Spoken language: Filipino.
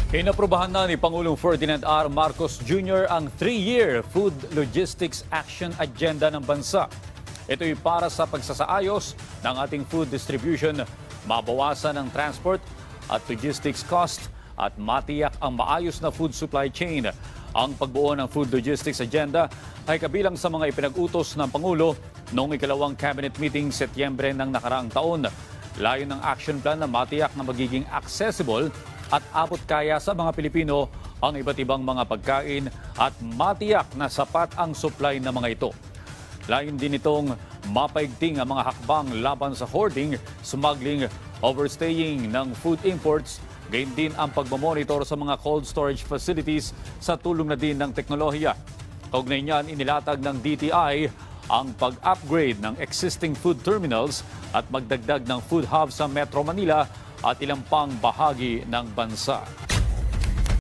Inaprubahan na ni Pangulong Ferdinand R. Marcos Jr. ang 3-year Food Logistics Action Agenda ng bansa. Ito'y para sa pagsasaayos ng ating food distribution, mabawasan ang transport at logistics cost at matiyak ang maayos na food supply chain. Ang pagbuo ng Food Logistics Agenda ay kabilang sa mga ipinag-utos ng Pangulo noong ikalawang cabinet meeting Setyembre ng nakaraang taon. Layon ng action plan na matiyak na magiging accessible at abot kaya sa mga Pilipino ang iba't ibang mga pagkain at matiyak na sapat ang supply ng mga ito. Layon din itong mapaigting ang mga hakbang laban sa hoarding, smuggling, overstaying ng food imports, gayon din ang pagmamonitor sa mga cold storage facilities sa tulong na din ng teknolohiya. Kaugnay niyan, inilatag ng DTI ang pag-upgrade ng existing food terminals at magdagdag ng food hub sa Metro Manila at ilang pang bahagi ng bansa.